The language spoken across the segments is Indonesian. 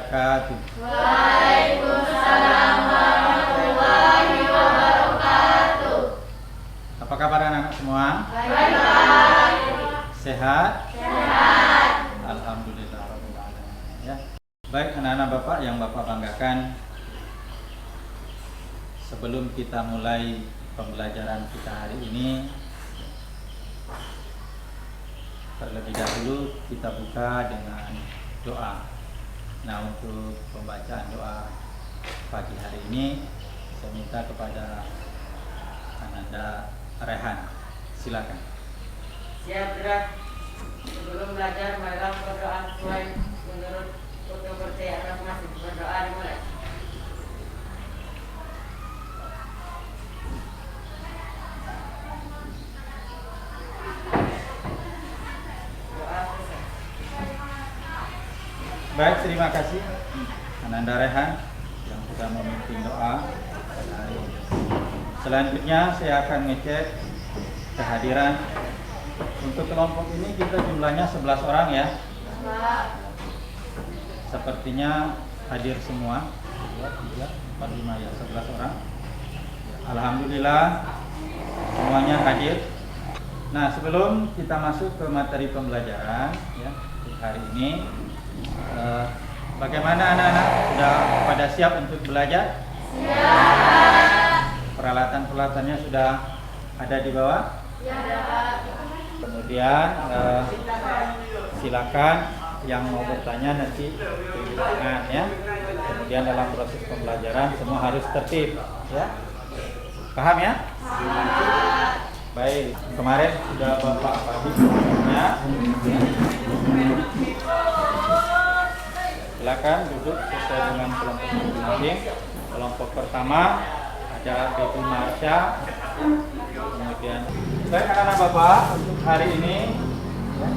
wabarakatuh. Waalaikumsalam warahmatullahi wabarakatuh. Apa kabar anak-anak semua? Baik. Sehat? Sehat. Alhamdulillah rabbil alamin. Ya. Baik anak-anak Bapak yang Bapak banggakan, sebelum kita mulai pembelajaran kita hari ini, terlebih dahulu kita buka dengan doa. Nah, untuk pembacaan doa pagi hari ini saya minta kepada Ananda Rehan. Silakan. Siap gerak. Sebelum belajar marilah berdoa sesuai menurut foto percayaan masing. Berdoa dimulai. Doa selesai. Baik, terima kasih Ananda Rehan yang sudah memimpin doa pada hari ini. Selanjutnya saya akan ngecek kehadiran. Untuk kelompok ini kita jumlahnya 11 orang ya. Sepertinya hadir semua. 2, 3, 4, 5 ya, 11 orang. Alhamdulillah semuanya hadir. Nah, sebelum kita masuk ke materi pembelajaran ya untuk hari ini, bagaimana anak-anak sudah pada siap untuk belajar? Siap. Peralatan-peralatannya sudah ada di bawah? Kemudian silakan yang mau bertanya nanti tunjuk tangan ya. Kemudian dalam proses pembelajaran semua harus tertib ya. Paham ya? Baik, kemarin sudah Bapak bagi semuanya. Silakan duduk sesuai dengan kelompok masing-masing. Kelompok pertama ada Baby Marsha. Kemudian baik anak-anak Bapak, untuk hari ini ya,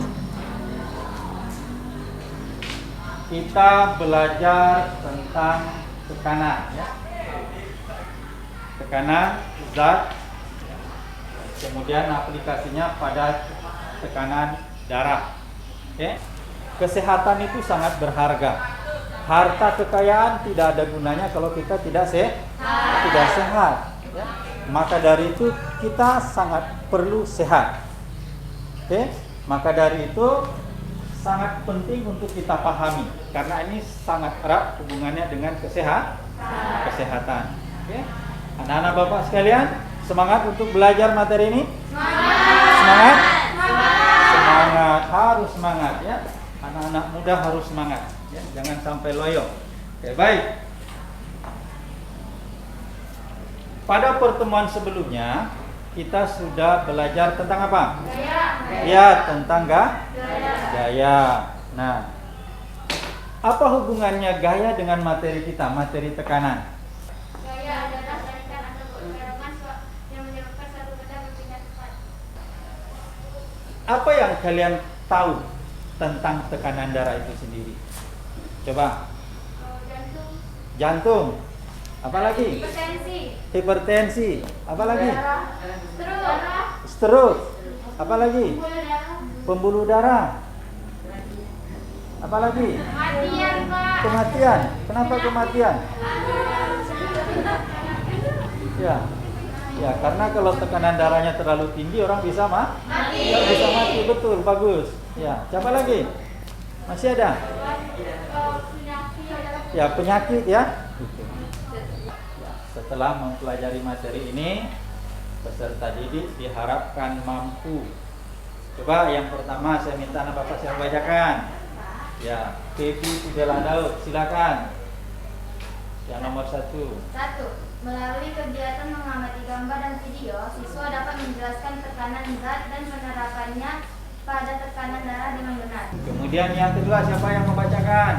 kita belajar tentang tekanan ya. Tekanan zat, kemudian aplikasinya pada tekanan darah. Oke. Kesehatan itu sangat berharga. Harta kekayaan tidak ada gunanya kalau kita tidak sehat. Ya. Maka dari itu kita sangat perlu sehat. Oke. Maka dari itu sangat penting untuk kita pahami karena ini sangat erat hubungannya dengan kesehatan. Oke. Anak-anak Bapak sekalian, semangat untuk belajar materi ini? Semangat? Semangat, harus semangat ya. Anak-anak muda harus semangat ya, jangan sampai loyo. Oke, baik. Pada pertemuan sebelumnya kita sudah belajar tentang apa? Gaya. Ya, tentang gaya. Nah, apa hubungannya gaya dengan materi kita, materi tekanan? Gaya adalah tarikan atau dorongan yang menyebabkan satu benda berpindah cepat. Apa yang kalian tahu tentang tekanan darah itu sendiri? Coba. Jantung. Apa lagi? Hipertensi. Apa lagi? Stroke. Apa lagi? Pembuluh darah. Apa lagi? Kematian, Pak. Kematian. Kenapa kematian? Ya, karena kalau tekanan darahnya terlalu tinggi orang bisa mati. Ya, bisa mati, betul, bagus. Ya, siapa lagi? Masih ada? Ya, penyakit ya. Setelah mempelajari materi ini, peserta didik diharapkan mampu. Coba yang pertama saya minta anak Bapak siapa bacakan. Ya, Pepi Tudela Daud, silakan. Yang nomor 1. 1. Melalui kegiatan mengamati gambar dan video, siswa dapat menjelaskan tekanan zat dan penerapannya pada tekanan darah dengan benar. Kemudian yang kedua siapa yang membacakan?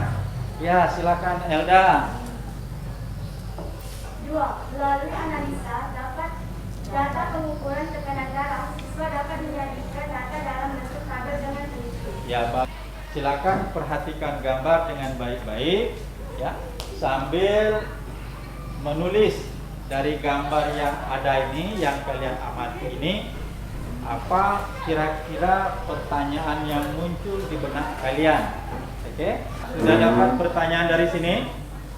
Ya, silakan Elda. 2. Melalui analisa data pengukuran tekanan darah, siswa dapat menjadikan data dalam bentuk tabel dengan teliti. Ya, Bapak. Silakan perhatikan gambar dengan baik-baik ya, sambil menulis dari gambar yang ada ini, yang kalian amati ini, apa kira-kira pertanyaan yang muncul di benak kalian. Oke, sudah dapat pertanyaan dari sini?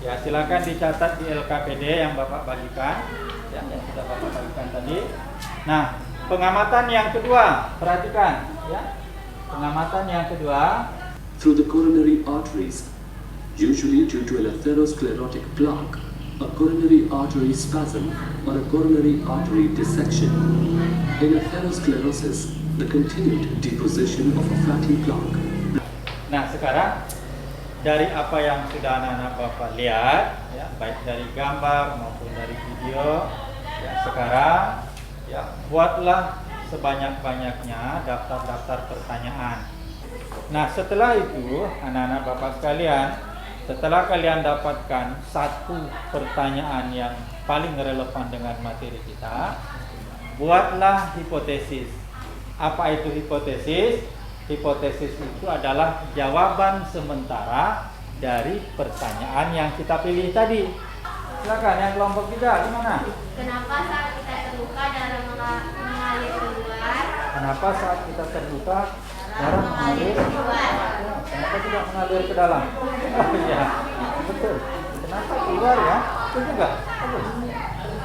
Ya, silakan dicatat di LKPD yang Bapak bagikan, ya, yang sudah Bapak bagikan tadi. Nah, pengamatan yang kedua, perhatikan, ya. Pengamatan yang kedua, through the coronary arteries, usually due to an atherosclerotic plaque, a coronary artery spasm, or a coronary artery dissection. In atherosclerosis, the continued deposition of a fatty plaque. nah sekarang dari apa yang sudah anak-anak Bapak lihat, ya, baik dari gambar maupun dari video, ya, sekarang ya buatlah sebanyak-banyaknya daftar-daftar pertanyaan. Nah, setelah itu anak-anak Bapak sekalian, setelah kalian dapatkan satu pertanyaan yang paling relevan dengan materi kita, buatlah hipotesis. Apa itu hipotesis? Hipotesis itu adalah jawaban sementara dari pertanyaan yang kita pilih tadi. Silakan yang kelompok 3 gimana? Kenapa saat kita terluka darah mengalir keluar? Kenapa saat kita terluka darah mengalir keluar? Kenapa tidak mengalir ke dalam? Oh iya, betul. Kenapa keluar ya? Betul juga. Bagus.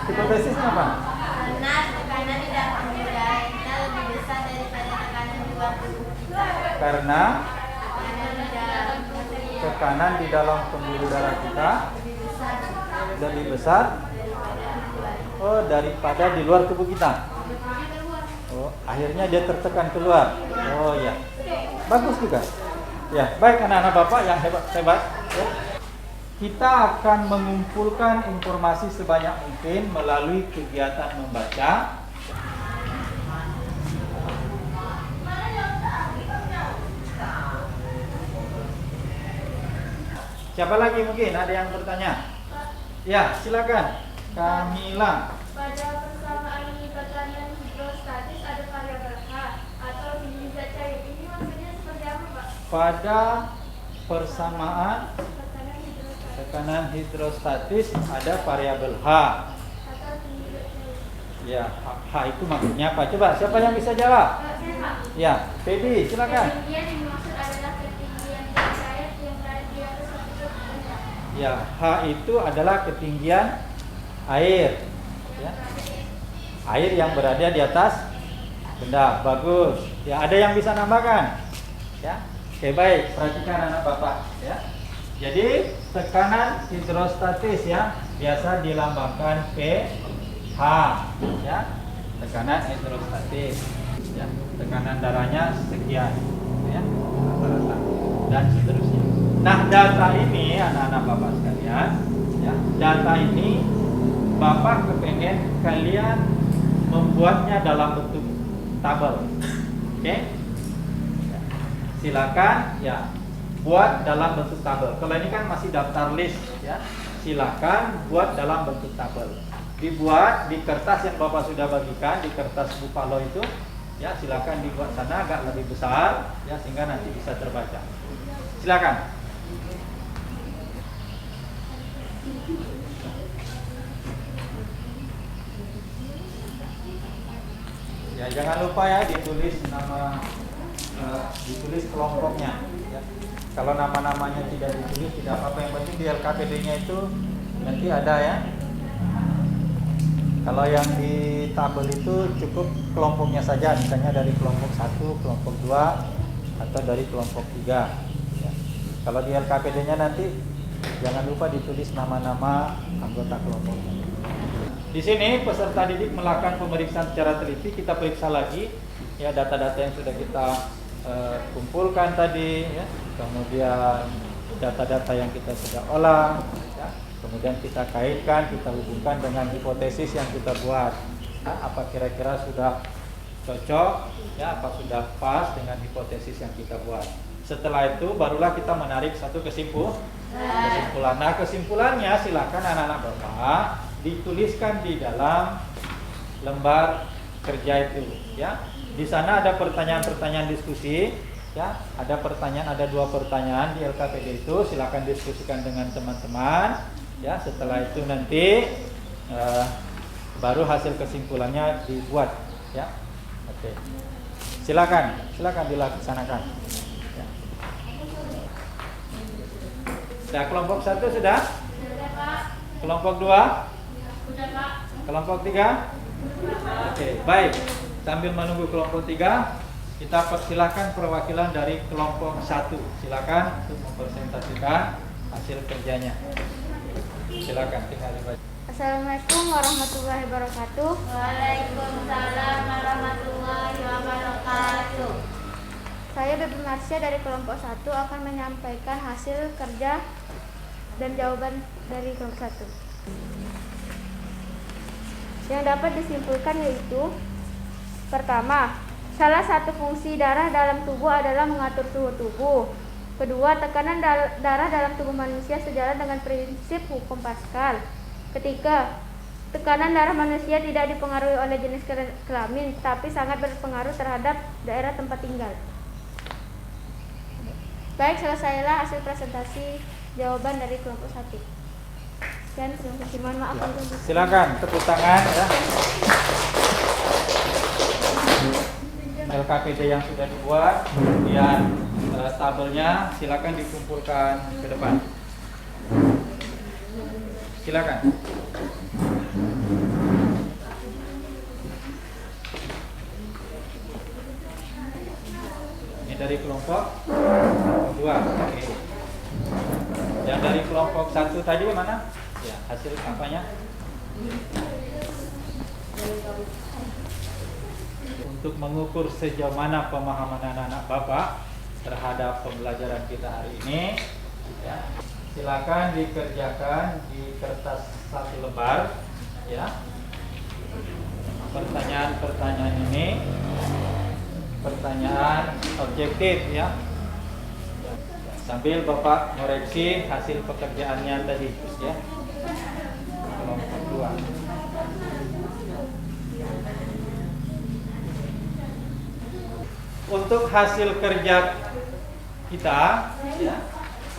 Hipotesisnya apa? Karena tekanan di dalam darah kita lebih besar daripada tekanan di luar tubuh kita. Karena Tekanan di dalam tekanan di dalam pembuluh darah kita lebih besar daripada di luar tubuh kita. Oh, akhirnya dia tertekan keluar. Oh ya, bagus juga. Ya, baik anak-anak Bapak yang hebat-hebat. Ya. Kita akan mengumpulkan informasi sebanyak mungkin melalui kegiatan membaca. Siapa lagi mungkin ada yang bertanya? Ya, silakan. Kamila. pada persamaan pertanian hidrostatis ada variabel H atau tinggi zat cair. Ini maksudnya seperti apa, Pak? Pada persamaan Pertanian hidrostatis tekanan hidrostatis ada variabel H. atau tinggi zat cair. Ya, H itu maksudnya apa? Coba siapa yang bisa jawab? Saya, Pak. Ya, Feby, silakan. Ketinggian yang dimaksud adalah ketinggian zat cair yang berada di atas satu benda. Ya, H itu adalah ketinggian air. Ya. Air yang berada di atas benda. Bagus. Ya, ada yang bisa nambahkan? Ya. Oke, baik. Perhatikan anak Bapak, ya. Jadi, tekanan hidrostatis ya biasa dilambangkan pH, ya. Tekanan hidrostatis. Ya. Tekanan darahnya sekian, ya. Rata-rata dan seterusnya. Nah, data ini anak-anak Bapak sekalian, ya, data ini Bapak kepengen kalian membuatnya dalam bentuk tabel. Oke? Ya. Silakan ya buat dalam bentuk tabel. Kalau ini kan masih daftar list ya. Silakan buat dalam bentuk tabel. Dibuat di kertas yang Bapak sudah bagikan, di kertas Buffalo itu. Ya, silakan dibuat sana agak lebih besar ya sehingga nanti bisa terbaca. Silakan. Ya, jangan lupa ya ditulis nama, ditulis kelompoknya. Ya. Kalau nama-namanya tidak ditulis tidak apa-apa, yang penting di LKPD-nya itu nanti ada ya. Kalau yang di tabel itu cukup kelompoknya saja, misalnya dari kelompok 1, kelompok 2, atau dari kelompok 3. Ya. Kalau di LKPD-nya nanti jangan lupa ditulis nama-nama anggota kelompoknya. Di sini peserta didik melakukan pemeriksaan secara teliti. Kita periksa lagi ya data-data yang sudah kita kumpulkan tadi, ya. Kemudian data-data yang kita sudah olah, ya. Kemudian kita kaitkan, kita hubungkan dengan hipotesis yang kita buat. Ya, apa kira-kira sudah cocok, ya, apa sudah pas dengan hipotesis yang kita buat. Setelah itu barulah kita menarik satu kesimpulan. Nah, kesimpulannya silakan anak-anak Bapak dituliskan di dalam lembar kerja itu, ya. Di sana ada pertanyaan-pertanyaan diskusi, ya. Ada pertanyaan, ada 2 pertanyaan di LKPD itu, silakan diskusikan dengan teman-teman, ya. Setelah itu nanti baru hasil kesimpulannya dibuat, ya. Oke. Silakan dilaksanakan. Ya. Sudah. Kelompok 1 sudah? Sudah, Pak. Kelompok 2? Sudah, Pak. Kelompok 3? Oke, baik. Sambil menunggu kelompok 3, kita persilakan perwakilan dari kelompok 1. Silakan untuk mempresentasikan hasil kerjanya. Silakan, tinggal dibaca. Assalamualaikum warahmatullahi wabarakatuh. Waalaikumsalam warahmatullahi wabarakatuh. Saya Bebe Marsha dari kelompok 1 akan menyampaikan hasil kerja dan jawaban dari kelompok 1. Yang dapat disimpulkan yaitu: pertama, salah satu fungsi darah dalam tubuh adalah mengatur suhu tubuh. Kedua, tekanan darah dalam tubuh manusia sejalan dengan prinsip hukum Pascal. Ketiga, tekanan darah manusia tidak dipengaruhi oleh jenis kelamin, tapi sangat berpengaruh terhadap daerah tempat tinggal. Baik, selesailah hasil presentasi jawaban dari kelompok 1. Dan terima kasih, mohon maaf untuk Silakan tepuk tangan ya. LKPD yang sudah dibuat, kemudian tabelnya silakan dikumpulkan ke depan. Silakan. Ini dari kelompok 2. Oke. Yang dari kelompok 1 tadi mana? Ya, hasil apanya? Untuk mengukur sejauh mana pemahaman anak-anak Bapak terhadap pembelajaran kita hari ini, ya, silakan dikerjakan di kertas 1 lembar, ya. Pertanyaan-pertanyaan ini pertanyaan objektif, ya. Sambil Bapak koreksi hasil pekerjaannya tadi, ya. Kelompok 2. Untuk hasil kerja kita, ya,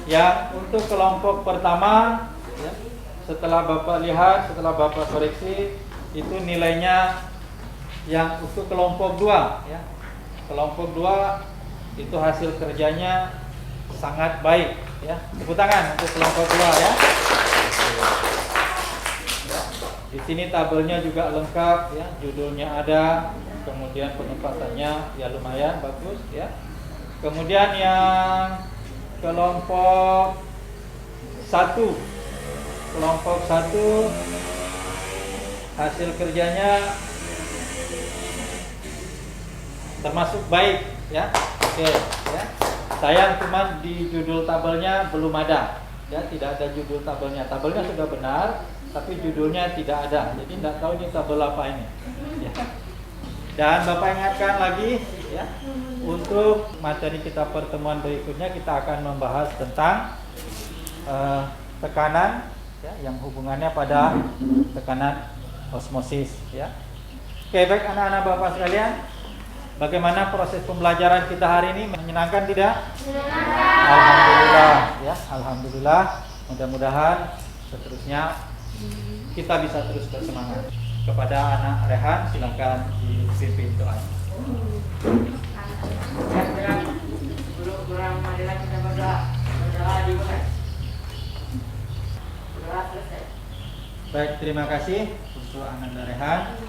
yang untuk kelompok pertama, ya, setelah Bapak lihat, setelah Bapak koreksi, itu nilainya yang untuk kelompok 2, ya. Kelompok 2 itu hasil kerjanya sangat baik, ya. Tepuk tangan untuk kelompok 2, ya. Di sini tabelnya juga lengkap, ya. Judulnya ada, kemudian penempatannya ya lumayan bagus, ya. Kemudian yang kelompok 1 hasil kerjanya termasuk baik, ya. Oke, ya. Sayang cuma di judul tabelnya belum ada, ya, tidak ada judul tabelnya. Tabelnya sudah benar, tapi judulnya tidak ada. Jadi tidak tahu ini tabel apa ini, ya. Dan Bapak ingatkan lagi, ya, untuk materi kita pertemuan berikutnya kita akan membahas tentang tekanan, ya, yang hubungannya pada tekanan osmosis, ya. Oke, baik anak-anak Bapak sekalian, bagaimana proses pembelajaran kita hari ini? Menyenangkan tidak? Menyenangkan. Alhamdulillah, ya, alhamdulillah. Mudah-mudahan seterusnya kita bisa terus bersemangat. Kepada anak Rehan, silakan dipimpin doa. Kurang marilah kita berdoa dimulai. Berdoa selesai. Baik, terima kasih untuk anak Rehan.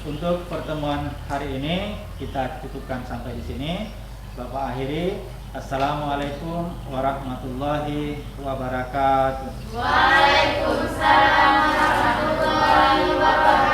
Untuk pertemuan hari ini kita cukupkan sampai di sini. Bapak akhiri. Assalamualaikum warahmatullahi wabarakatuh. Waalaikumsalam warahmatullahi wabarakatuh.